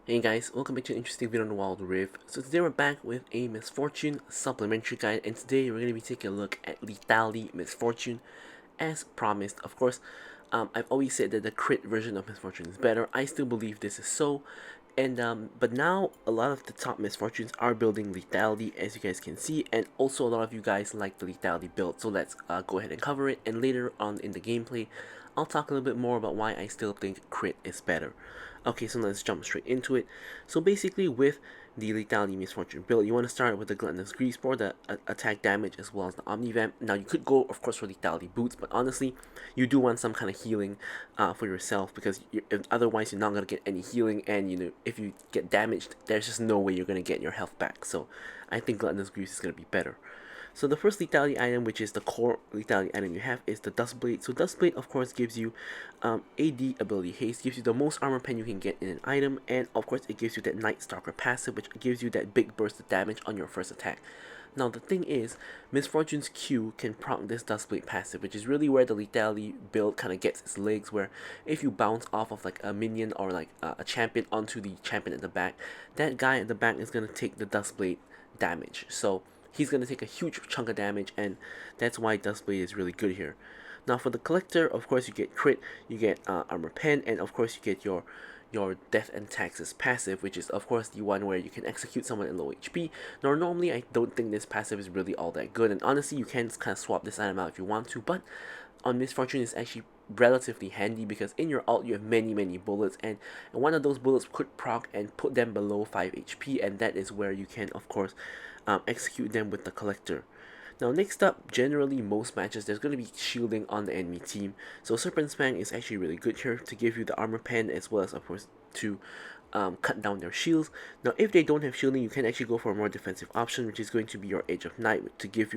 Hey guys, welcome back to an interesting video on the Wild Rift. So today we're back with a Misfortune Supplementary guide, and today we're going to be taking a look at Lethality Misfortune as promised. Of course, I've always said that the crit version of Misfortune is better. I still believe this is so, and but now a lot of the top Misfortunes are building Lethality, as you guys can see, and also a lot of you guys like the Lethality build. So let's go ahead and cover it, and later on in the gameplay, I'll talk a little bit more about why I still think crit is better. Okay, so let's jump straight into it. So basically with the Lethality Misfortune build, you want to start with the Gluttonous Grease for the attack damage as well as the Omnivamp. Now you could go, of course, for Lethality Boots, but honestly, you do want some kind of healing for yourself, because otherwise you're not going to get any healing, and you know, if you get damaged, there's just no way you're going to get your health back. So I think Gluttonous Grease is going to be better. So the first lethality item, which is the core lethality item you have, is the Dust Blade. So Dust Blade, of course, gives you AD ability haste, gives you the most armor pen you can get in an item, and of course it gives you that Night Stalker passive, which gives you that big burst of damage on your first attack. Now the thing is, Misfortune's Q can proc this Dust Blade passive, which is really where the lethality build kind of gets its legs, where if you bounce off of like a minion or like a champion onto the champion at the back, that guy at the back is going to take the Dust Blade damage. So he's going to take a huge chunk of damage, and that's why Dust Blade is really good here. Now for the collector, of course you get crit, you get armor pen, and of course you get your death and taxes passive, which is of course the one where you can execute someone in low HP. Now normally I don't think this passive is really all that good, and honestly you can kind of swap this item out if you want to, but on Misfortune it's actually relatively handy, because in your ult you have many bullets, and one of those bullets could proc and put them below 5 HP, and that is where you can of course execute them with the collector. Now next up, generally most matches there's going to be shielding on the enemy team, so Serpent Spang is actually really good here to give you the armor pen, as well as of course to cut down their shields. Now if they don't have shielding, you can actually go for a more defensive option, which is going to be your Edge of Night, to give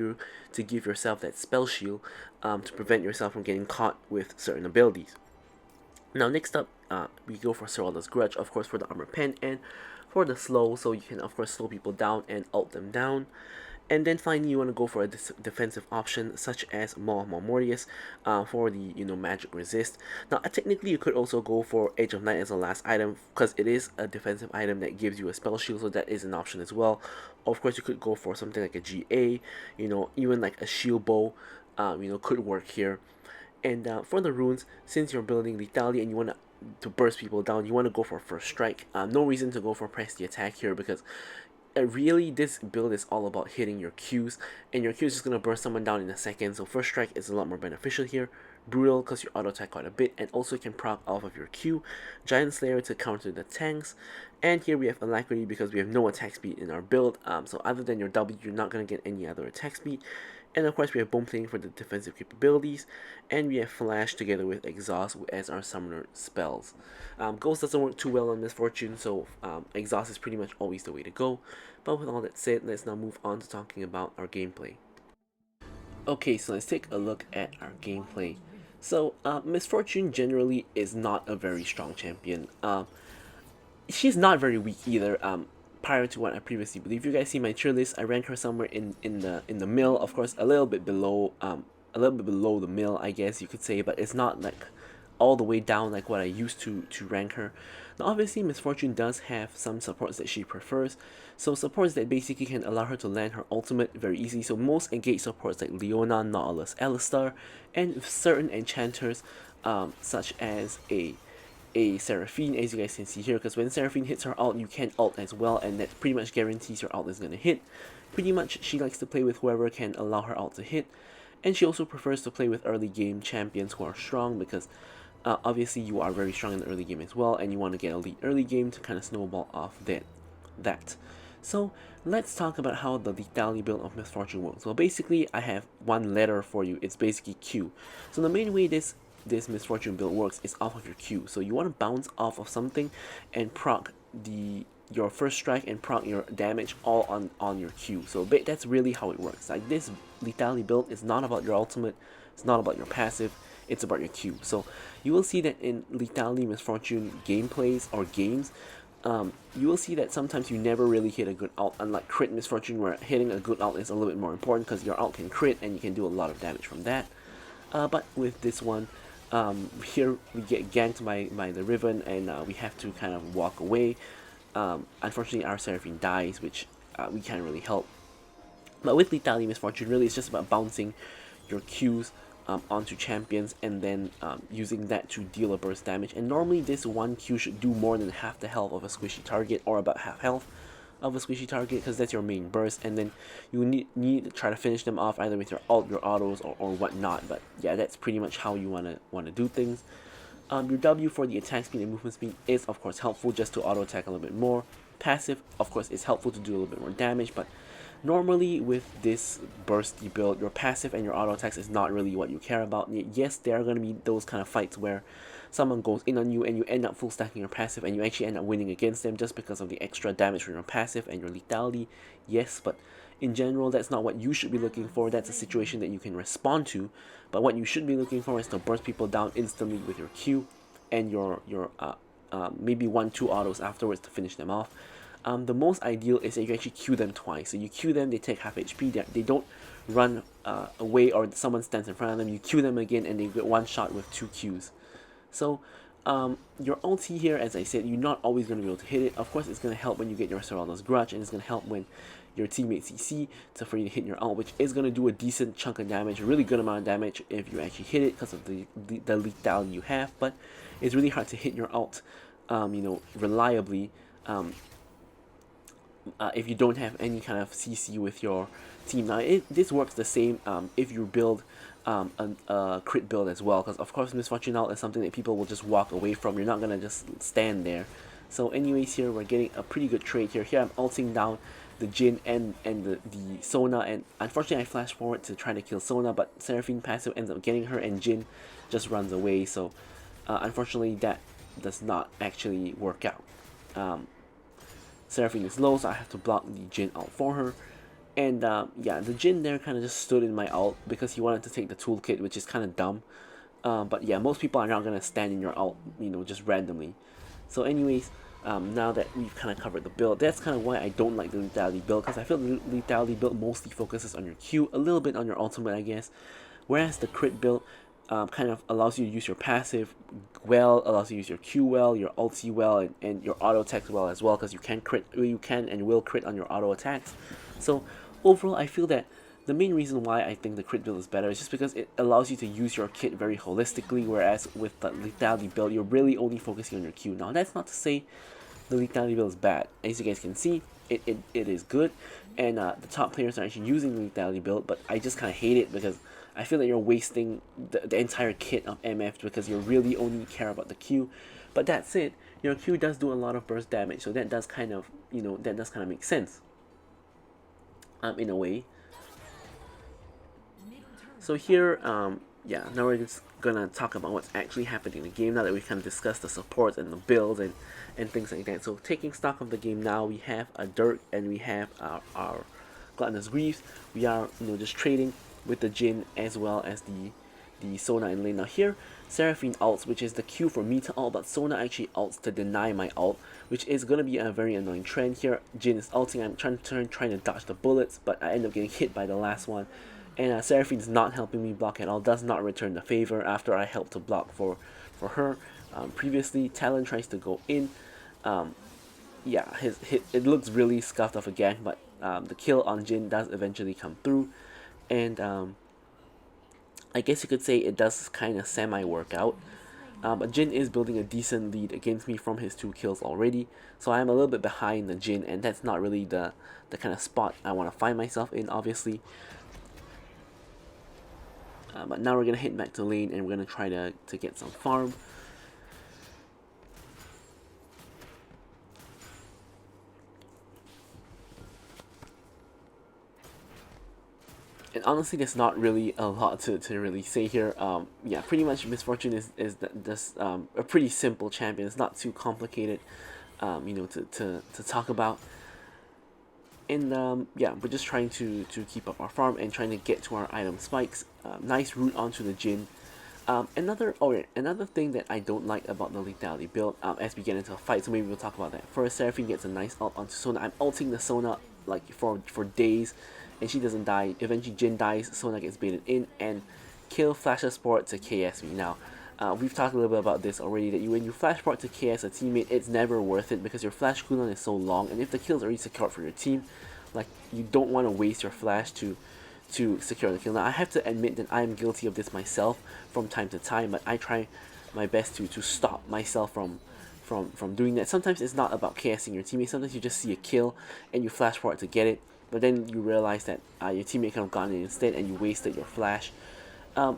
yourself that spell shield, to prevent yourself from getting caught with certain abilities. Now next up, we go for Servalda's Grudge, of course, for the armor pen and for the slow, so you can of course slow people down and ult them down. And then finally, you want to go for a defensive option such as Maw of Mortius for the magic resist. Now technically you could also go for Edge of Night as a last item, because it is a defensive item that gives you a spell shield, so that is an option as well. Of course you could go for something like a GA, even like a shield bow, could work here. And for the runes, since you're building lethality and you want to burst people down, you want to go for first strike. No reason to go for press the attack here, because really this build is all about hitting your Qs, and your Q is just going to burn someone down in a second, so first strike is a lot more beneficial here. Brutal, because you auto attack quite a bit, and also you can proc off of your Q. Giant Slayer to counter the tanks, and here we have Alacrity because we have no attack speed in our build, so other than your W you're not going to get any other attack speed. And of course we have Bone Plating for the defensive capabilities, and we have Flash together with Exhaust as our summoner spells. Ghost doesn't work too well on Misfortune, so Exhaust is pretty much always the way to go. But with all that said, let's now move on to talking about our gameplay. Okay, so let's take a look at our gameplay. So Misfortune generally is not a very strong champion. She's not very weak either. Prior to what I previously believed, you guys see my tier list, I rank her somewhere in the mill. Of course, a little bit below the mill, I guess you could say, but it's not like all the way down like what I used to rank her. Now obviously Misfortune does have some supports that she prefers, so supports that basically can allow her to land her ultimate very easy. So most engaged supports like Leona, Nautilus, Alistar, and certain enchanters such as a Seraphine, as you guys can see here, because when Seraphine hits her ult, you can ult as well, and that pretty much guarantees your ult is going to hit. Pretty much she likes to play with whoever can allow her ult to hit, and she also prefers to play with early game champions who are strong, because obviously you are very strong in the early game as well, and you want to get a lead early game to kind of snowball off that. So let's talk about how the lethality build of Misfortune works. Well, basically I have one letter for you. It's basically Q. So the main way this Misfortune build works is off of your Q. So you want to bounce off of something and proc your first strike and proc your damage all on your Q. So that's really how it works. Like, this lethality build is not about your ultimate, it's not about your passive, it's about your Q. So you will see that in lethality Misfortune gameplays or games, you will see that sometimes you never really hit a good ult, unlike crit Misfortune, where hitting a good ult is a little bit more important, because your ult can crit and you can do a lot of damage from that. But with this one, here we get ganked by the Riven, and we have to kind of walk away. Unfortunately, our Seraphine dies, which we can't really help. But with Lethality Misfortune, really it's just about bouncing your Qs onto champions and then using that to deal a burst damage. And normally this one Q should do more than half the health of a squishy target, or about half health of a squishy target, because that's your main burst. And then you need to try to finish them off either with your ult, your autos, or whatnot. But yeah, that's pretty much how you wanna do things. Your W for the attack speed and movement speed is of course helpful just to auto attack a little bit more. Passive of course is helpful to do a little bit more damage, but normally with this bursty build, your passive and your auto attacks is not really what you care about. Yes, there are going to be those kind of fights where someone goes in on you and you end up full stacking your passive and you actually end up winning against them just because of the extra damage from your passive and your lethality. Yes, but in general, that's not what you should be looking for. That's a situation that you can respond to. But what you should be looking for is to burst people down instantly with your Q and your maybe 1-2 autos afterwards to finish them off. The most ideal is that you actually Q them twice. So you Q them, they take half HP, they don't run away or someone stands in front of them. You Q them again and they get one shot with 2 Qs. So your ulti here, as I said, you're not always going to be able to hit it. Of course, it's going to help when you get your Serraldo's Grudge, and it's going to help when your teammate CC for you to hit your ult, which is going to do a decent chunk of damage, a really good amount of damage if you actually hit it because of the lethality you have. But it's really hard to hit your ult, reliably. If you don't have any kind of CC with your team. Now, this works the same if you build a crit build as well, because of course Misfortune ult is something that people will just walk away from. You're not gonna just stand there. So anyways, here we're getting a pretty good trade here. Here I'm ulting down the Jhin and the Sona, and unfortunately I flash forward to try to kill Sona, but Seraphine passive ends up getting her and Jhin just runs away. So unfortunately that does not actually work out. Seraphine is low, so I have to block the Jhin ult for her. And yeah, the Jhin there kind of just stood in my ult because he wanted to take the toolkit, which is kind of dumb. But yeah, most people are not going to stand in your ult, just randomly. So anyways, now that we've kind of covered the build, that's kind of why I don't like the lethality build, because I feel the lethality build mostly focuses on your Q, a little bit on your ultimate, I guess. Whereas the crit build kind of allows you to use your passive well, allows you to use your Q well, your ulti well, and your auto attacks well as well, because you can and will crit on your auto attacks. So overall, I feel that the main reason why I think the crit build is better is just because it allows you to use your kit very holistically, whereas with the lethality build, you're really only focusing on your Q. Now, that's not to say the lethality build is bad. As you guys can see, it is good, and the top players are actually using the lethality build, but I just kind of hate it because I feel that you're wasting the entire kit of MF because you really only care about the Q. But that's it. Your Q does do a lot of burst damage, so that does kind of, that does kind of make sense. In a way. So here, yeah, now we're just gonna talk about what's actually happening in the game now that we've kind of discussed the supports and the builds and things like that. So taking stock of the game now, we have a Dirk and we have our Gluttonous Greaves. We are, just trading with the Jhin as well as the Sona in lane. Now here, Seraphine ults, which is the Q for me to ult, but Sona actually ults to deny my ult, which is going to be a very annoying trend here. Jhin is ulting, I'm trying to dodge the bullets, but I end up getting hit by the last one. And Seraphine is not helping me block at all, does not return the favor after I helped to block for her. Previously, Talon tries to go in. Yeah, it looks really scuffed off again, but the kill on Jhin does eventually come through. And I guess you could say it does kind of semi-work out. But Jhin is building a decent lead against me from his 2 kills already. So I'm a little bit behind the Jhin, and that's not really the kind of spot I want to find myself in, obviously. But now we're going to head back to lane, and we're going to try to get some farm. And honestly, there's not really a lot to really say here. Yeah, pretty much Misfortune is just a pretty simple champion. It's not too complicated, to talk about. And yeah, we're just trying to keep up our farm and trying to get to our item spikes. Nice route onto the Jhin. Another thing that I don't like about the lethality build, as we get into a fight, so maybe we'll talk about that. First, Seraphine gets a nice ult onto Sona. I'm ulting the Sona like for days, and she doesn't die. Eventually Jhin dies, Sona gets baited in, and kill flashes forward to KS me. Now, We've talked a little bit about this already, that when you flash port to KS a teammate, it's never worth it because your flash cooldown is so long, and if the kill is already secured for your team, like, you don't want to waste your flash to secure the kill. Now, I have to admit that I'm guilty of this myself from time to time, but I try my best to stop myself from doing that. Sometimes it's not about KSing your teammate, sometimes you just see a kill and you flash for it to get it, but then you realize that your teammate could have gotten it instead and you wasted your flash.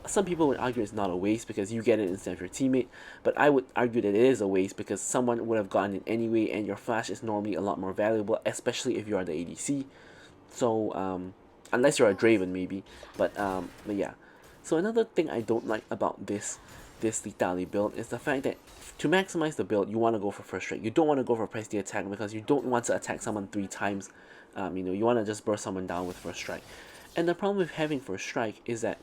Some people would argue it's not a waste because you get it instead of your teammate, but I would argue that it is a waste because someone would have gotten it anyway, and your flash is normally a lot more valuable, especially if you are the ADC. So, unless you're a Draven maybe, but yeah. So another thing I don't like about this lethality build is the fact that to maximize the build, you want to go for first strike. You don't want to go for press the attack because you don't want to attack someone 3 times. You want to just burst someone down with first strike. And the problem with having first strike is that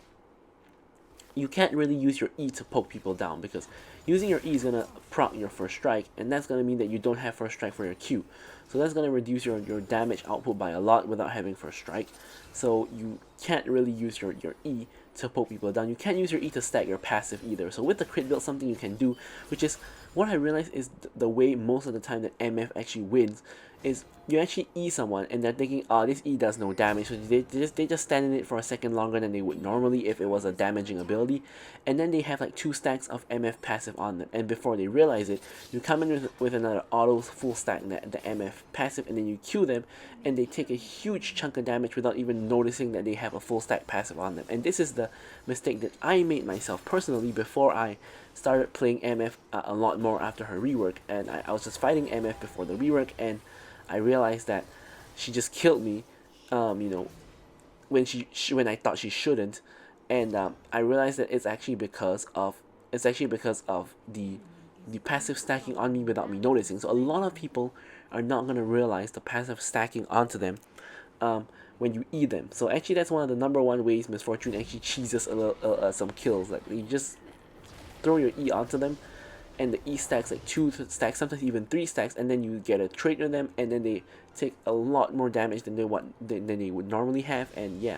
you can't really use your E to poke people down, because using your E is going to proc your first strike, and that's going to mean that you don't have first strike for your Q. So that's going to reduce your damage output by a lot without having first strike. So you can't really use your E to poke people down. You can't use your E to stack your passive either. So with the crit build, something you can do, which is what I realized is the way most of the time that MF actually wins, is you actually E someone and they're thinking, oh, this E does no damage, so they just stand in it for a second longer than they would normally if it was a damaging ability, and then they have like 2 stacks of MF passive on them, and before they realize it, you come in with another auto full stack the MF passive, and then you Q them and they take a huge chunk of damage without even noticing that they have a full stack passive on them. And this is the mistake that I made myself personally before I started playing MF a lot more after her rework, and I was just fighting MF before the rework, and I realized that she just killed me, when when I thought she shouldn't, and I realized that it's actually because of the passive stacking on me without me noticing. So a lot of people are not gonna realize the passive stacking onto them when you E them. So actually, that's one of the #1 ways Miss Fortune actually cheeses some kills. Like, you just throw your E onto them, and the E stacks like 2 stacks, sometimes even 3 stacks, and then you get a trait on them, and then they take a lot more damage than they would normally have. And yeah,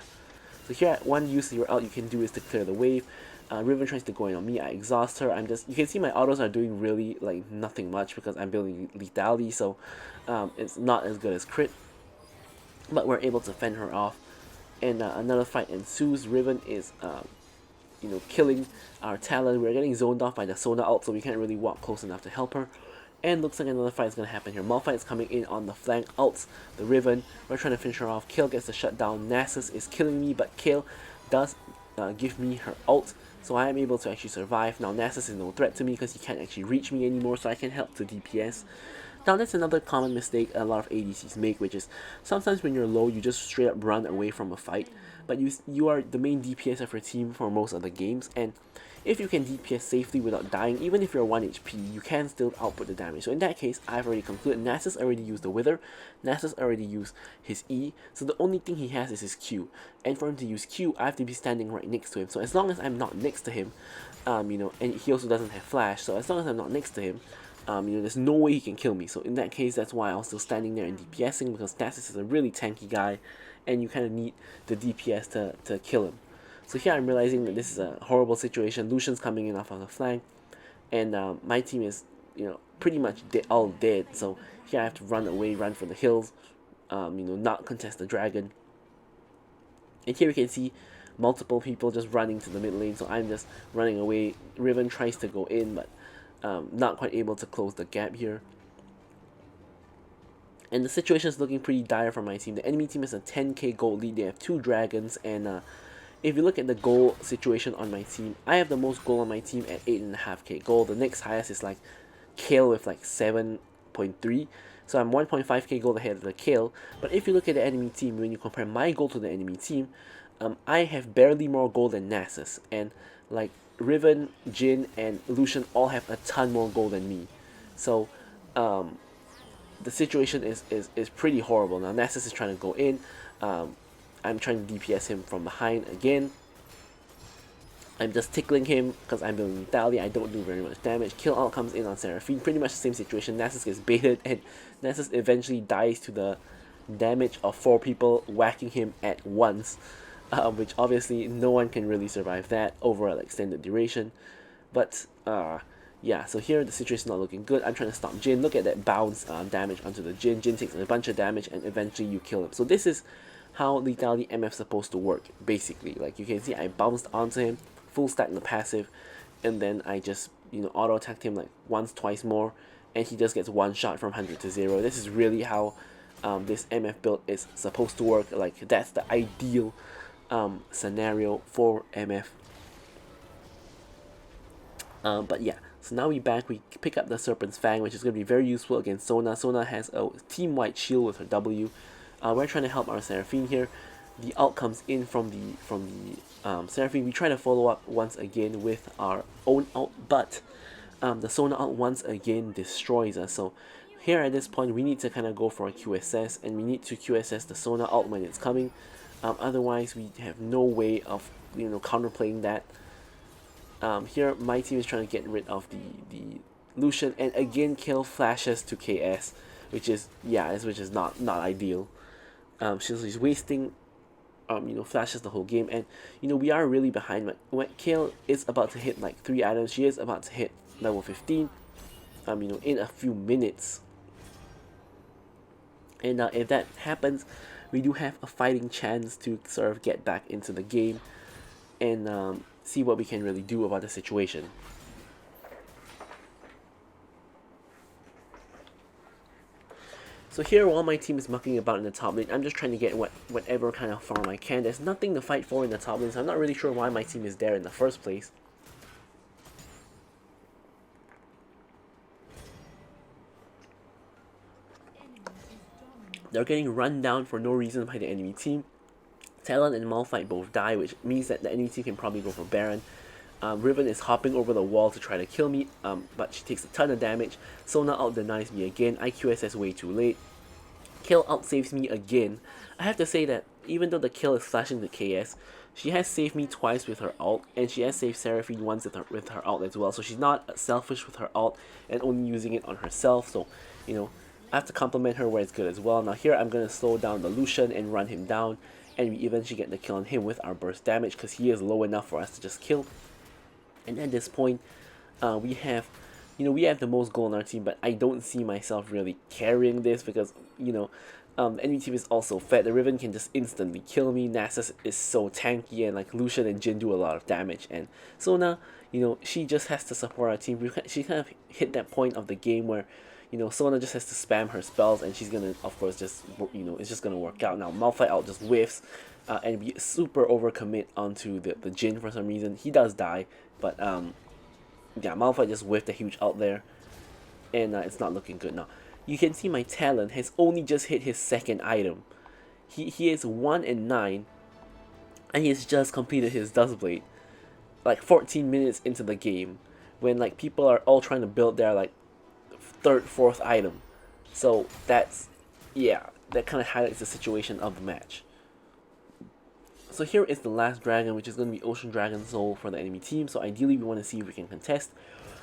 so here, one use of your ult you can do is to clear the wave. Riven tries to go in on me, I exhaust her. You can see my autos are doing really like nothing much because I'm building lethality, so it's not as good as crit, but we're able to fend her off. And another fight ensues. Riven is killing our Talon. We're getting zoned off by the Sona ult, so we can't really walk close enough to help her. And looks like another fight is going to happen here. Malphite is coming in on the flank, ults the Riven. We're trying to finish her off. Kale gets the shutdown. Nasus is killing me, but Kale does give me her ult, so I am able to actually survive. Now Nasus is no threat to me because he can't actually reach me anymore, so I can help to DPS. Now that's another common mistake a lot of ADCs make, which is sometimes when you're low, you just straight up run away from a fight, but you are the main DPS of your team for most of the games, and if you can DPS safely without dying, even if you're 1 HP, you can still output the damage. So in that case, I've already concluded Nasus already used the Wither, Nasus already used his E, so the only thing he has is his Q. And for him to use Q, I have to be standing right next to him. So as long as I'm not next to him, and he also doesn't have flash, so as long as I'm not next to him, there's no way he can kill me. So in that case, that's why I was still standing there and DPSing, because Nasus is a really tanky guy, and you kind of need the DPS to kill him. So here I'm realizing that this is a horrible situation. Lucian's coming in off on the flank, and my team is, pretty much all dead. So here I have to run away, run for the hills, not contest the dragon. And here we can see multiple people just running to the mid lane, so I'm just running away. Riven tries to go in, but not quite able to close the gap here. And the situation is looking pretty dire for my team. The enemy team has a 10k gold lead. They have 2 dragons, and if you look at the goal situation on my team, I have the most gold on my team at 8.5k gold. The next highest is like Kale with like 7.3. So I'm 1.5k gold ahead of the Kale. But if you look at the enemy team, when you compare my gold to the enemy team, I have barely more gold than Nasus. And like Riven, Jhin, and Lucian all have a ton more gold than me. So the situation is pretty horrible. Now Nasus is trying to go in. I'm trying to DPS him from behind again. I'm just tickling him because I'm building lethality. I don't do very much damage. Kill ult comes in on Seraphine. Pretty much the same situation. Nasus gets baited, and Nasus eventually dies to the damage of 4 people whacking him at once, which obviously no one can really survive that over an extended duration. But yeah, so here the situation is not looking good. I'm trying to stop Jin. Look at that bounce damage onto the Jin. Jin takes a bunch of damage and eventually you kill him. So this is how Lethality MF is supposed to work, basically. Like you can see, I bounced onto him, full stack the passive, and then I just, you know, auto attacked him like once, twice more, and he just gets one shot from 100 to 0. This is really how this MF build is supposed to work. Like that's the ideal scenario for MF. But yeah, so now we back, we pick up the Serpent's Fang, which is going to be very useful against Sona. Sona has a team-wide shield with her W. We're trying to help our Seraphine here. The ult comes in from the Seraphine. We try to follow up once again with our own ult, but the Sona ult once again destroys us. So here at this point, we need to kind of go for a QSS, and we need to QSS the Sona ult when it's coming. Otherwise, we have no way of, you know, counterplaying that. Here my team is trying to get rid of the Lucian, and again kill flashes to KS, which is not ideal. She's wasting you know, flashes the whole game, and you know, we are really behind. When Kale is about to hit like 3 items, she is about to hit level 15 you know, in a few minutes. And if that happens, we do have a fighting chance to sort of get back into the game and see what we can really do about the situation. So here, while my team is mucking about in the top lane, I'm just trying to get whatever kind of farm I can. There's nothing to fight for in the top lane, so I'm not really sure why my team is there in the first place. They're getting run down for no reason by the enemy team. Talon and Malphite both die, which means that the enemy team can probably go for Baron. Riven is hopping over the wall to try to kill me, but she takes a ton of damage. Sona out denies me again. IQSS way too late. Kill out saves me again. I have to say that even though the kill is flashing the KS, she has saved me twice with her ult, and she has saved Seraphine once with her ult as well. So she's not selfish with her ult and only using it on herself. So, you know, I have to compliment her where it's good as well. Now here I'm going to slow down the Lucian and run him down, and we eventually get the kill on him with our burst damage because he is low enough for us to just kill. And at this point, we have the most gold on our team, but I don't see myself really carrying this because, you know, the enemy team is also fed. The Riven can just instantly kill me. Nasus is so tanky, and like Lucian and Jin do a lot of damage. And Sona, you know, she just has to support our team. She kind of hit that point of the game where, you know, Sona just has to spam her spells, and she's gonna, of course, just, you know, it's just gonna work out. Now Malphite out just whiffs, and we super overcommit onto the Jin for some reason. He does die, but yeah, Malphite just whiffed a huge out there, and it's not looking good now. You can see my Talon has only just hit his second item. He is 1 in 9, and he has just completed his Duskblade, like 14 minutes into the game, when like people are all trying to build their like 3rd, 4th item. So that's, yeah, that kind of highlights the situation of the match. So here is the last dragon, which is going to be Ocean Dragon Soul for the enemy team. So ideally we want to see if we can contest.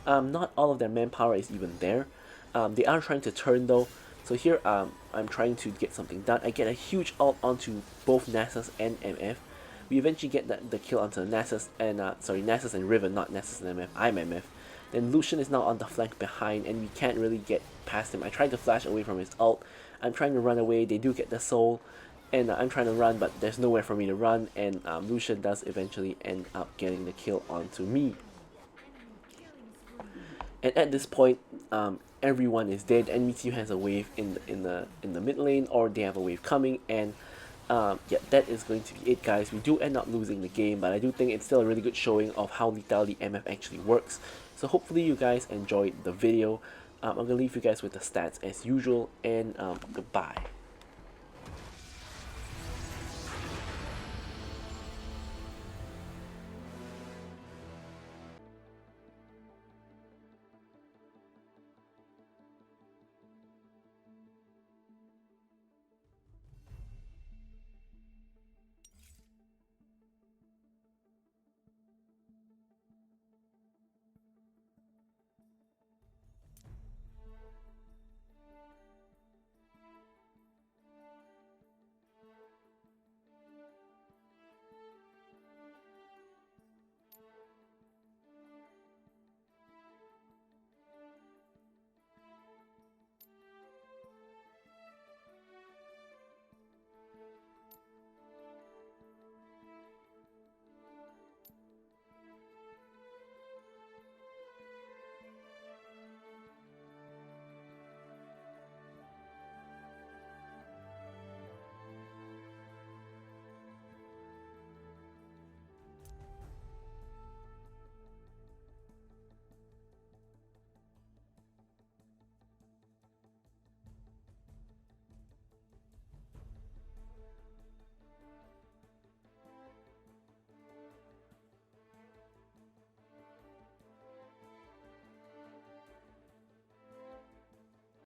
Not all of their manpower is even there. They are trying to turn though. So here I'm trying to get something done. I get a huge ult onto both Nasus and MF. We eventually get the kill onto Nasus and Nasus and Riven, not Nasus and MF. I'm MF. Then Lucian is now on the flank behind, and we can't really get past him. I tried to flash away from his ult. I'm trying to run away. They do get the soul, and I'm trying to run, but there's nowhere for me to run, and Lucian does eventually end up getting the kill onto me. And at this point, everyone is dead. Enemy team has a wave in the mid lane, or they have a wave coming, and yeah, that is going to be it, guys. We do end up losing the game, but I do think it's still a really good showing of how Lethality MF actually works. So hopefully you guys enjoyed the video. I'm going to leave you guys with the stats as usual, and goodbye.